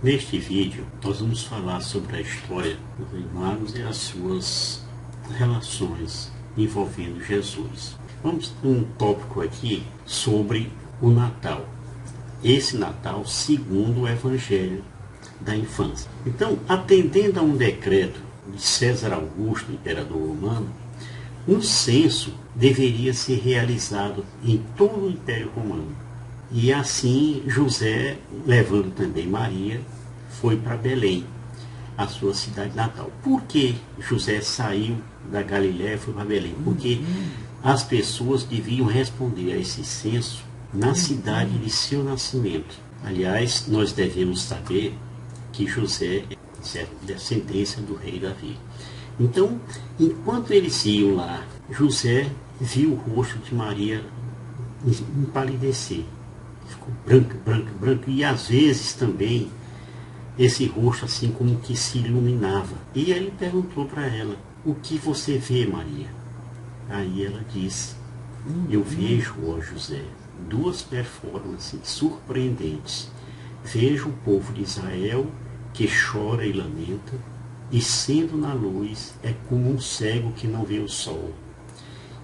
Neste vídeo, nós vamos falar sobre a história dos Reis Magos e as suas relações envolvendo Jesus. Vamos ter um tópico aqui sobre o Natal. Esse Natal segundo o Evangelho da infância. Então, atendendo a um decreto de César Augusto, imperador romano, um censo deveria ser realizado em todo o Império Romano. E assim José, levando também Maria, foi para Belém, a sua cidade natal. Por que José saiu da Galiléia e foi para Belém? Porque as pessoas deviam responder a esse censo na cidade de seu nascimento. Aliás, nós devemos saber que José é descendência do rei Davi. Então, enquanto eles iam lá, José viu o rosto de Maria empalidecer. Ficou branco, e às vezes também esse rosto assim como que se iluminava. E ele perguntou para ela: o que você vê, Maria? Aí ela disse: eu vejo, ó José, duas performances surpreendentes. Vejo o povo de Israel que chora e lamenta, e sendo na luz é como um cego que não vê o sol.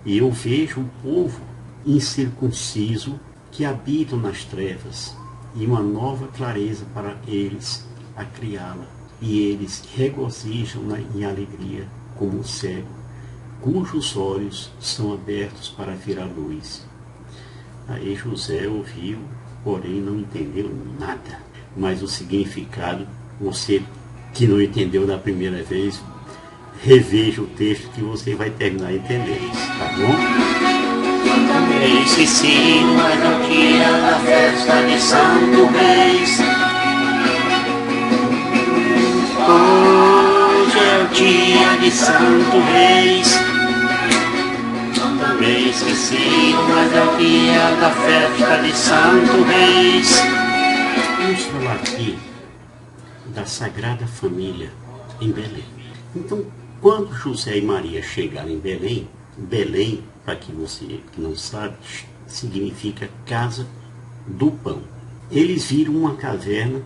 E eu vejo o povo incircunciso que habitam nas trevas, e uma nova clareza para eles a criá-la, e eles regozijam em alegria como um cego, cujos olhos são abertos para ver a luz. Aí José ouviu, porém não entendeu nada, mas o significado, você que não entendeu da primeira vez, reveja o texto que você vai terminar entendendo, tá bom? Esqueci, mas no dia da festa de Santo Reis. Hoje é o dia de Santo Reis. Também esqueci, mas é o dia da festa de Santo Reis. Vamos falar aqui da Sagrada Família em Belém. Então, quando José e Maria chegaram em Belém, Belém, para que você que não sabe, significa casa do pão. Eles viram uma caverna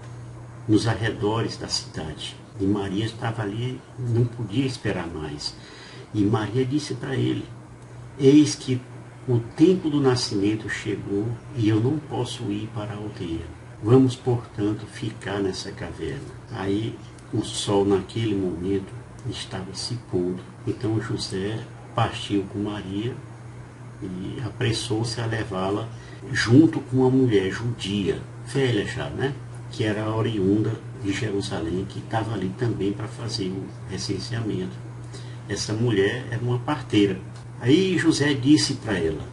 nos arredores da cidade. E Maria estava ali, não podia esperar mais. E Maria disse para ele: eis que o tempo do nascimento chegou e eu não posso ir para a aldeia. Vamos, portanto, ficar nessa caverna. Aí o sol naquele momento estava se pondo. Então José partiu com Maria e apressou-se a levá-la junto com uma mulher judia, velha já, né? Que era oriunda de Jerusalém, que estava ali também para fazer o recenseamento. Essa mulher era uma parteira. Aí José disse para ela: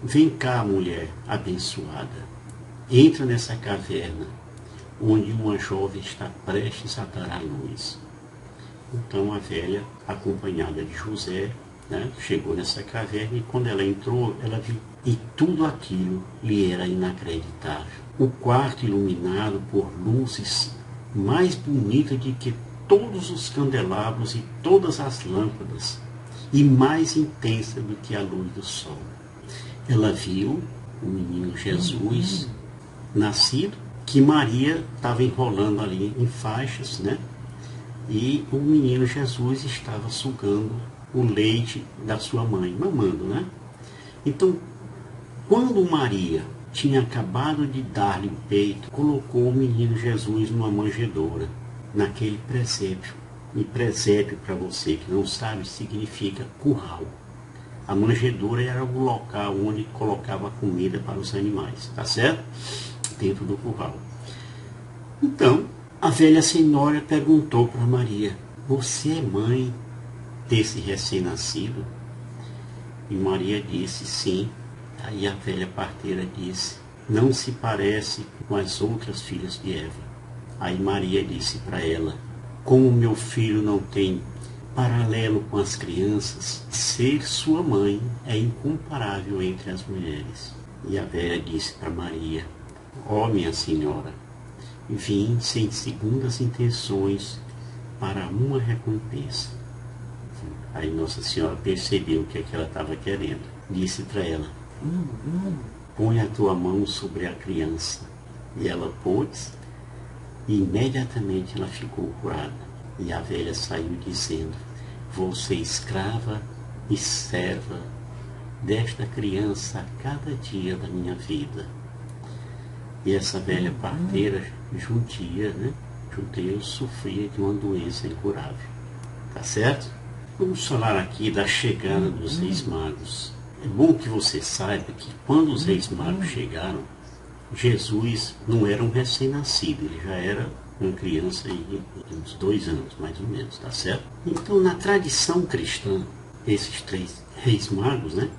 vem cá, mulher abençoada, entra nessa caverna, onde uma jovem está prestes a dar à luz. Então a velha, acompanhada de José, chegou nessa caverna, e quando ela entrou, ela viu, e tudo aquilo lhe era inacreditável. O quarto iluminado por luzes mais bonitas do que todos os candelabros e todas as lâmpadas, e mais intensa do que a luz do sol. Ela viu o menino Jesus nascido, que Maria estava enrolando ali em faixas, né? E o menino Jesus estava sugando o leite da sua mãe, mamando, né? Então, quando Maria tinha acabado de dar-lhe o peito, colocou o menino Jesus numa manjedoura, naquele presépio. E presépio, para você que não sabe, significa curral. A manjedoura era o local onde colocava comida para os animais, tá certo? Dentro do curral. Então, a velha senhora perguntou para Maria: você é mãe desse recém-nascido? E Maria disse: sim. Aí a velha parteira disse: não se parece com as outras filhas de Eva. Aí Maria disse para ela: como meu filho não tem paralelo com as crianças, ser sua mãe é incomparável entre as mulheres. E a velha disse para Maria: ó minha senhora, vim sem segundas intenções para uma recompensa. Aí Nossa Senhora percebeu o que ela estava querendo. Disse para ela: põe a tua mão sobre a criança. E ela pôs, E imediatamente ela ficou curada. E a velha saiu dizendo: vou ser escrava e serva desta criança a cada dia da minha vida. E essa velha parteira judia, né? Judeu, sofria de uma doença incurável. Tá certo? Vamos falar aqui da chegada dos Reis Magos. É bom que você saiba que quando os Reis Magos chegaram, Jesus não era um recém-nascido, ele já era uma criança de uns 2 anos, mais ou menos, tá certo? Então, na tradição cristã, esses 3 Reis Magos, né,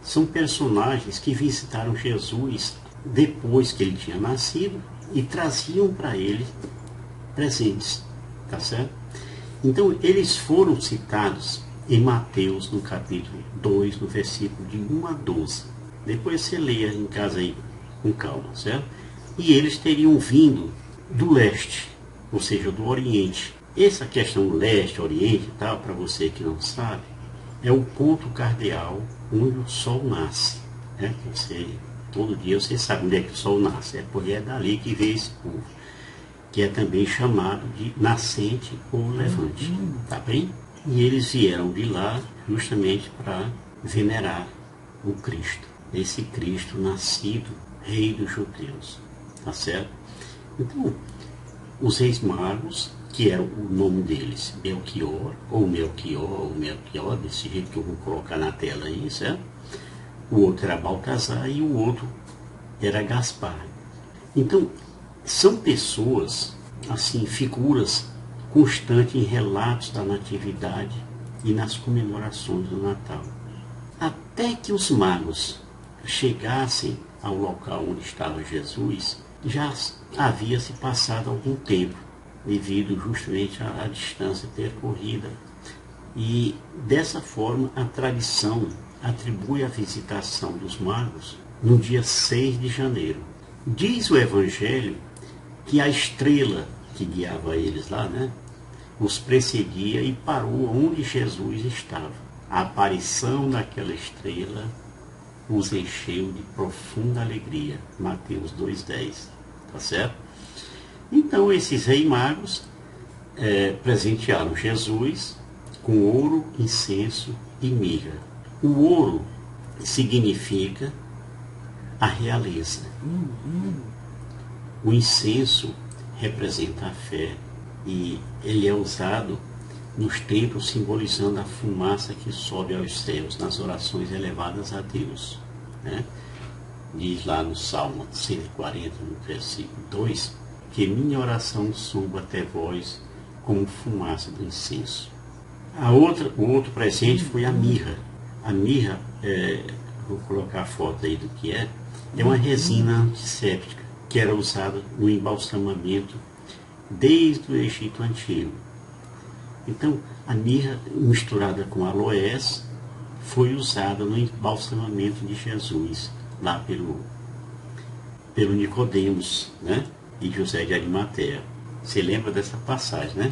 são personagens que visitaram Jesus depois que ele tinha nascido e traziam para ele presentes, tá certo? Então, eles foram citados em Mateus, no capítulo 2, no versículo de 1 a 12. Depois você leia em casa aí com calma, certo? E eles teriam vindo do leste, ou seja, do oriente. Essa questão leste, oriente e tal, para você que não sabe, é o ponto cardeal onde o sol nasce, né? Todo dia você sabe onde é que o sol nasce, é porque é dali que vem esse povo, que é também chamado de nascente ou levante, tá bem? E eles vieram de lá justamente para venerar o Cristo, esse Cristo nascido, rei dos judeus, tá certo? Então, os Reis Magos, que era o nome deles, Belchior, ou Melchior, desse jeito que eu vou colocar na tela aí, certo? O outro era Baltazar e o outro era Gaspar. Então, são pessoas, assim, figuras constantes em relatos da natividade e nas comemorações do Natal. Até que os magos chegassem ao local onde estava Jesus, já havia se passado algum tempo, devido justamente à distância percorrida. E dessa forma a tradição atribui a visitação dos magos no dia 6 de janeiro. Diz o Evangelho que a estrela que guiava eles lá, né, os precedia e parou onde Jesus estava. A aparição daquela estrela os encheu de profunda alegria. Mateus 2,10. Tá certo? Então esses reis magos presentearam Jesus com ouro, incenso e mirra. O ouro significa a realeza. O incenso representa a fé e ele é usado nos templos simbolizando a fumaça que sobe aos céus nas orações elevadas a Deus, né? Diz lá no Salmo 140, no versículo 2, que minha oração suba até vós como fumaça do incenso. O outro presente foi a mirra. A mirra, vou colocar a foto aí do que é uma resina antisséptica que era usada no embalsamamento desde o Egito Antigo. Então, a mirra misturada com aloés foi usada no embalsamamento de Jesus, lá pelo Nicodemos, né? E José de Arimateia. Você lembra dessa passagem, né?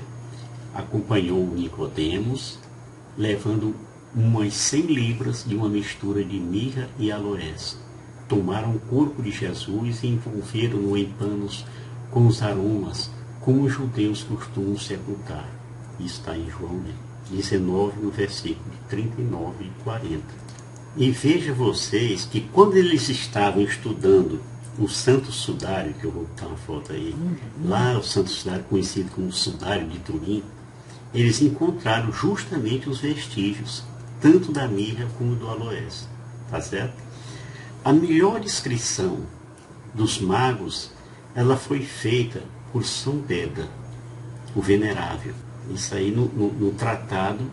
Acompanhou o Nicodemos, levando umas 100 libras de uma mistura de mirra e aloés. Tomaram o corpo de Jesus e envolveram-no em panos com os aromas, como os judeus costumam sepultar. Isso está em João 19, no versículo 39 e 40. E veja vocês que quando eles estavam estudando o Santo Sudário, que eu vou botar uma foto aí, lá o Santo Sudário, conhecido como Sudário de Turim, eles encontraram justamente os vestígios, tanto da mirra como do aloés. Tá certo? A melhor descrição dos magos, ela foi feita por São Beda, o Venerável. Isso aí no tratado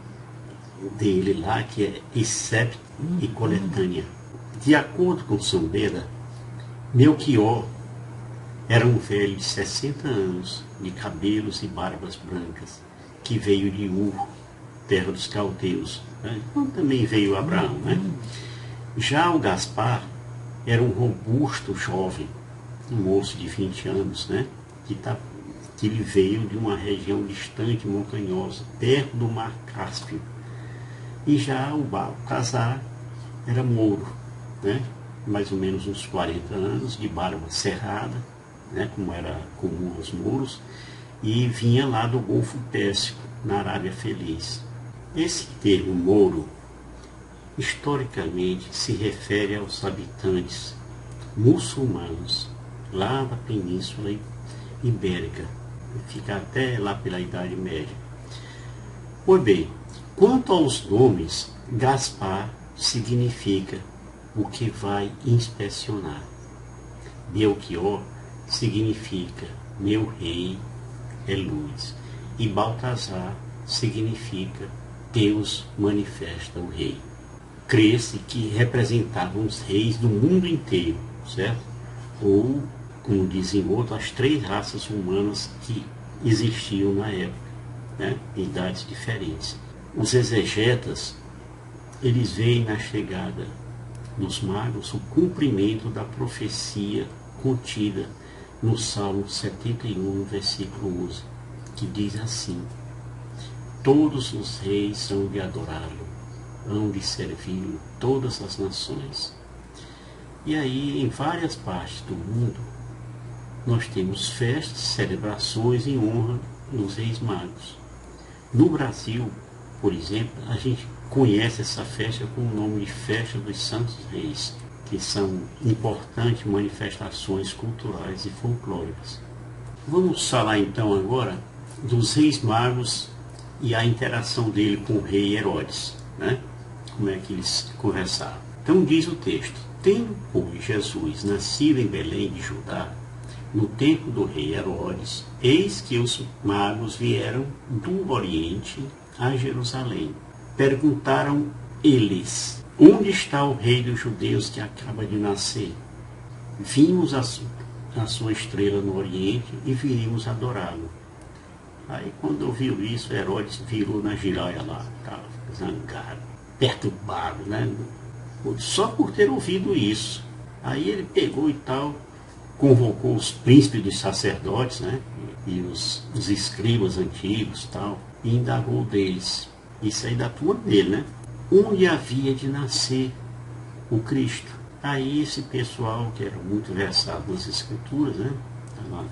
dele lá, que é Excepto e Coletânea. De acordo com São Beda, Melchior era um velho de 60 anos, de cabelos e barbas brancas, que veio de Ur, terra dos caldeus, né? Então, também veio Abraão, né? Já o Gaspar era um robusto jovem, um moço de 20 anos, né? Que ele veio de uma região distante, montanhosa, perto do Mar Cáspio. E já o Baltazar era mouro, né? Mais ou menos uns 40 anos, de barba cerrada, né, como era comum aos mouros, e vinha lá do Golfo Pérsico, na Arábia Feliz. Esse termo mouro, historicamente, se refere aos habitantes muçulmanos lá da Península Ibérica, fica até lá pela Idade Média. Pois bem, quanto aos nomes, Gaspar significa o que vai inspecionar. Belchior significa meu rei é luz. E Baltazar significa Deus manifesta o rei. Crê-se que representavam os reis do mundo inteiro, certo? Ou, como dizem outros, as 3 raças humanas que existiam na época, né? Em idades diferentes. Os exegetas, eles veem na chegada dos magos o cumprimento da profecia contida no Salmo 71, versículo 11, que diz assim: todos os reis hão de adorá-lo, hão de servi-lo todas as nações. E aí, em várias partes do mundo, nós temos festas, celebrações em honra dos reis magos. No Brasil, por exemplo, a gente conhece essa festa com o nome de Festa dos Santos Reis, que são importantes manifestações culturais e folclóricas. Vamos falar então agora dos reis magos e a interação dele com o rei Herodes, né? Como é que eles conversaram. Então diz o texto: tendo, pois, Jesus nascido em Belém de Judá, no tempo do rei Herodes, eis que os magos vieram do Oriente a Jerusalém. Perguntaram eles: onde está o rei dos judeus que acaba de nascer? Vimos a sua estrela no Oriente e viemos adorá-lo. Aí quando ouviu isso, Herodes virou na giraia lá, estava zangado, perturbado, né? Só por ter ouvido isso. Aí ele pegou e tal, convocou os príncipes dos sacerdotes, né? E os escribas antigos tal, e indagou deles. Isso aí da turma dele, né? Onde havia de nascer o Cristo. Aí esse pessoal, que era muito versado nas escrituras, né?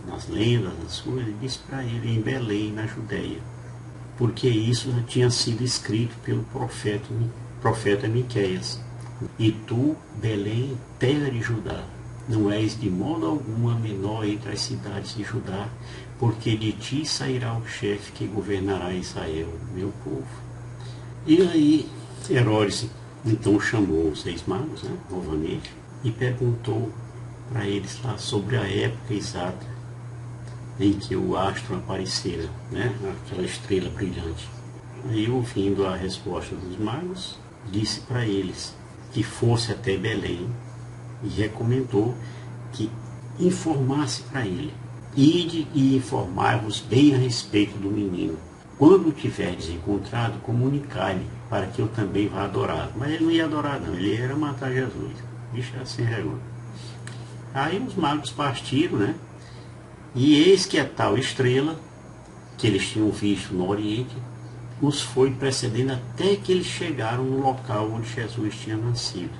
Nas lendas, nas coisas, disse para ele: em Belém, na Judéia. Porque isso já tinha sido escrito pelo profeta Miqueias. E tu, Belém, terra de Judá, não és de modo algum a menor entre as cidades de Judá, porque de ti sairá o chefe que governará Israel, meu povo. E aí Herodes então chamou os reis magos, né, novamente, e perguntou para eles lá sobre a época exata em que o astro aparecera, né, aquela estrela brilhante. Aí, ouvindo a resposta dos magos, disse para eles que fosse até Belém e recomendou que informasse para ele: ide e informai-vos bem a respeito do menino. Quando o tiverdes encontrado, comunicai-me, para que eu também vá adorá-lo. Mas ele não ia adorar não, ele ia matar Jesus. Bicho assim reúne. Aí os magos partiram, né? E eis que a tal estrela, que eles tinham visto no Oriente, os foi precedendo até que eles chegaram no local onde Jesus tinha nascido.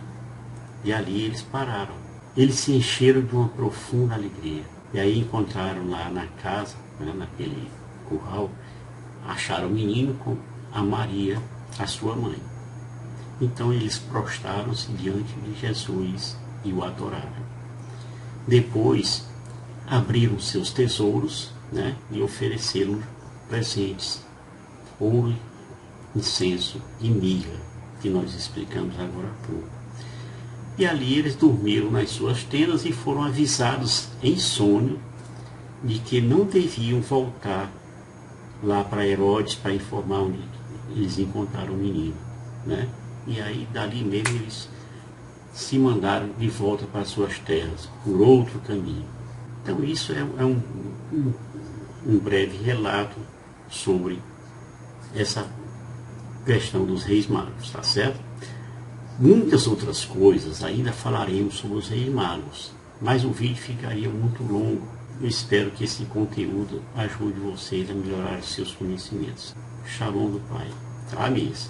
E ali eles pararam. Eles se encheram de uma profunda alegria. E aí encontraram lá na casa, né, naquele curral, acharam o menino com a Maria, a sua mãe. Então eles prostraram-se diante de Jesus e o adoraram. Depois abriram seus tesouros, né, e ofereceram presentes: ouro, incenso e mirra, que nós explicamos agora há pouco. E ali eles dormiram nas suas tendas e foram avisados em sonho de que não deviam voltar lá para Herodes para informar onde eles encontraram o menino, né? E aí dali mesmo eles se mandaram de volta para suas terras, por outro caminho. Então isso é um breve relato sobre essa questão dos reis magos, tá certo? Muitas outras coisas ainda falaremos sobre os reis magos, mas o vídeo ficaria muito longo. Eu espero que esse conteúdo ajude vocês a melhorar os seus conhecimentos. Shalom do Pai. À mesa.